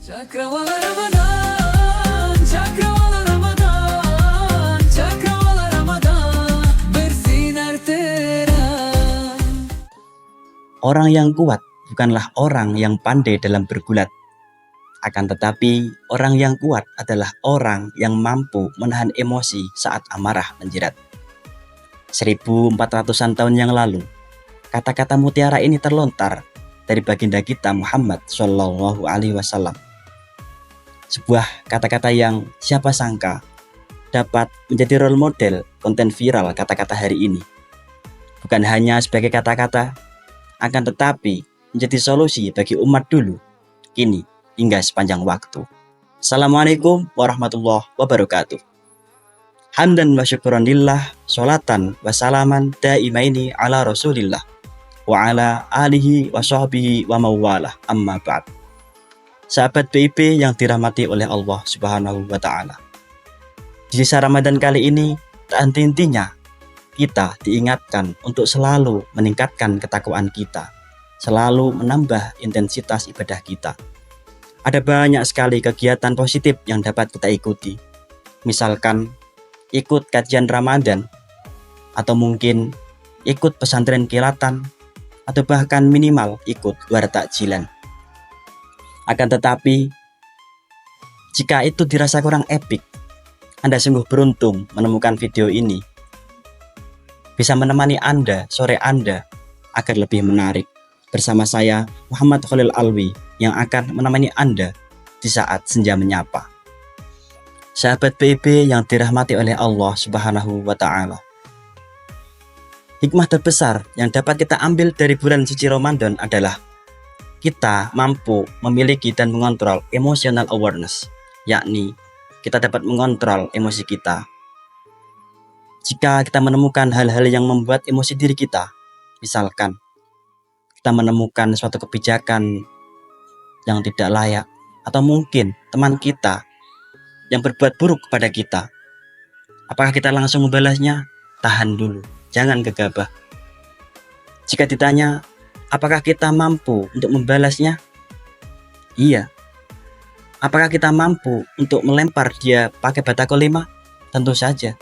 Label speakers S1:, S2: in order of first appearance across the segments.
S1: Cakrawala Ramadan, Cakrawala Ramadan, Cakrawala Ramadan, bersinar terang.
S2: Orang yang kuat bukanlah orang yang pandai dalam bergulat. Akan tetapi, orang yang kuat adalah orang yang mampu menahan emosi saat amarah menjerat. 1400-an tahun yang lalu, kata-kata mutiara ini terlontar dari baginda kita Muhammad Shallallahu Alaihi Wasallam. Sebuah kata-kata yang siapa sangka dapat menjadi role model konten viral kata-kata hari ini. Bukan hanya sebagai kata-kata, akan tetapi menjadi solusi bagi umat dulu, kini, hingga sepanjang waktu. Assalamualaikum warahmatullahi wabarakatuh. Hamdan wa syukuran lillah, sholatan wa salaman daimaini ala rasulillah, wa ala alihi wa sahbihi wa mawalah, amma ba'd. Sahabat BIP yang dirahmati oleh Allah Subhanahu wa Ta'ala, di sisa Ramadan kali ini, tak henti-hentinya kita diingatkan untuk selalu meningkatkan ketakwaan kita, selalu menambah intensitas ibadah kita. Ada banyak sekali kegiatan positif yang dapat kita ikuti. Misalkan ikut kajian Ramadan, atau mungkin ikut pesantren kilatan, atau bahkan minimal ikut war takjilan. Akan tetapi, jika itu dirasa kurang epik, Anda sungguh beruntung menemukan video ini. Bisa menemani Anda, sore Anda, agar lebih menarik. Bersama saya, Muhammad Khalil Alwi, yang akan menemani Anda di saat senja menyapa. Sahabat BIP yang dirahmati oleh Allah Subhanahu wa Ta'ala, hikmah terbesar yang dapat kita ambil dari bulan suci Ramadan adalah kita mampu memiliki dan mengontrol emotional awareness, yakni kita dapat mengontrol emosi kita. Jika kita menemukan hal-hal yang membuat emosi diri kita, misalkan kita menemukan suatu kebijakan yang tidak layak, atau mungkin teman kita yang berbuat buruk kepada kita, apakah kita langsung membalasnya? Tahan dulu, jangan gegabah. Jika ditanya, apakah kita mampu untuk membalasnya? Iya. Apakah kita mampu untuk melempar dia pakai batako 5? Tentu saja.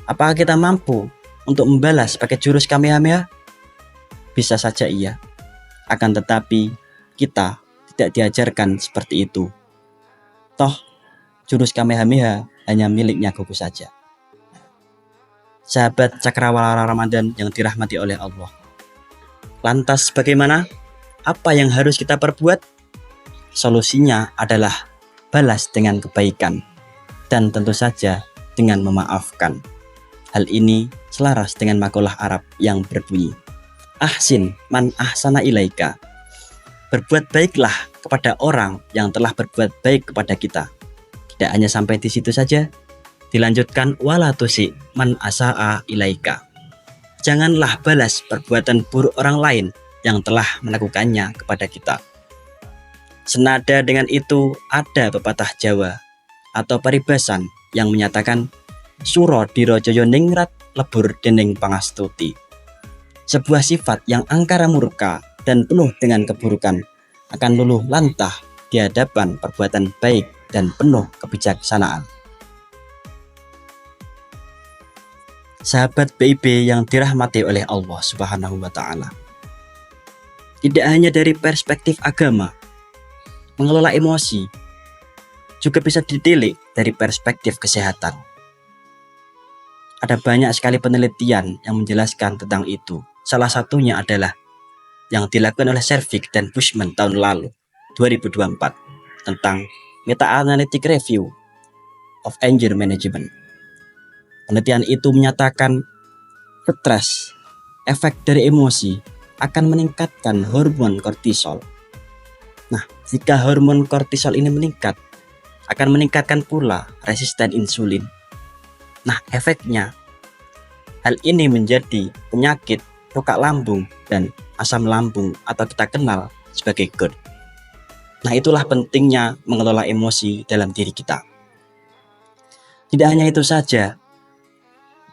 S2: Apakah kita mampu untuk membalas pakai jurus Kamehameha? Bisa saja iya. Akan tetapi kita tidak diajarkan seperti itu. Toh, jurus Kamehameha hanya miliknya Goku saja. Sahabat Cakrawala Ramadan yang dirahmati oleh Allah, lantas bagaimana? Apa yang harus kita perbuat? Solusinya adalah balas dengan kebaikan, dan tentu saja dengan memaafkan. Hal ini selaras dengan makalah Arab yang berbunyi, Ahsin man ahsana ilaika. Berbuat baiklah kepada orang yang telah berbuat baik kepada kita. Tidak hanya sampai di situ saja, dilanjutkan wala tusi man asaa ilaika. Janganlah balas perbuatan buruk orang lain yang telah melakukannya kepada kita. Senada dengan itu, ada pepatah Jawa atau paribasan yang menyatakan suro dirojoyo ningrat lebur dening pangastuti. Sebuah sifat yang angkara murka dan penuh dengan keburukan akan luluh lantah di hadapan perbuatan baik dan penuh kebijaksanaan. Sahabat BIP yang dirahmati oleh Allah Subhanahu wa Ta'ala, tidak hanya dari perspektif agama, mengelola emosi juga bisa ditilik dari perspektif kesehatan. Ada banyak sekali penelitian yang menjelaskan tentang itu. Salah satunya adalah yang dilakukan oleh Servik dan Bushman tahun lalu, 2024, tentang Meta-Analytic Review of Anger Management. Penelitian itu menyatakan stres, efek dari emosi, akan meningkatkan hormon kortisol. Nah, jika hormon kortisol ini meningkat, akan meningkatkan pula resisten insulin. Nah, efeknya, hal ini menjadi penyakit luka lambung dan asam lambung atau kita kenal sebagai GERD. Nah, itulah pentingnya mengelola emosi dalam diri kita. Tidak hanya itu saja,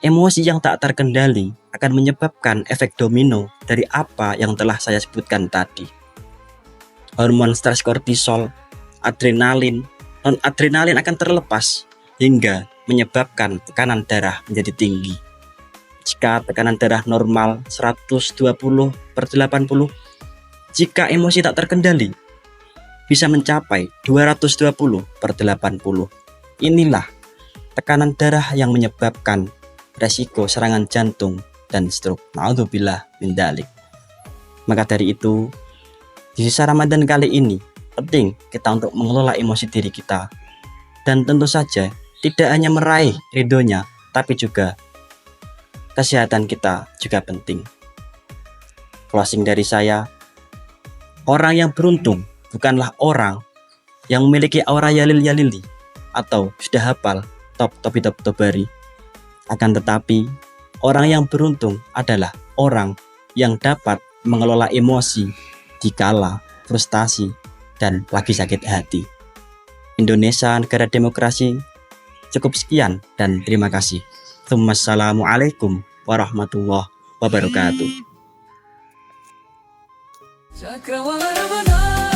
S2: emosi yang tak terkendali akan menyebabkan efek domino dari apa yang telah saya sebutkan tadi. Hormon stres kortisol adrenalin, non-adrenalin akan terlepas hingga menyebabkan tekanan darah menjadi tinggi. Jika tekanan darah normal 120/80, jika emosi tak terkendali, bisa mencapai 220/80. Inilah tekanan darah yang menyebabkan resiko serangan jantung dan stroke. Naudzubillah min dzalik. Maka dari itu, di sisa Ramadan kali ini penting kita untuk mengelola emosi diri kita, dan tentu saja tidak hanya meraih ridhonya, tapi juga kesehatan kita juga penting. Closing dari saya, orang yang beruntung bukanlah orang yang memiliki aura yalili atau sudah hafal top tobari. Akan tetapi, orang yang beruntung adalah orang yang dapat mengelola emosi dikala frustasi dan lagi sakit hati. Indonesia negara demokrasi. Cukup sekian dan terima kasih. Wassalamualaikum warahmatullahi wabarakatuh.
S1: Cakrawala Ramadan.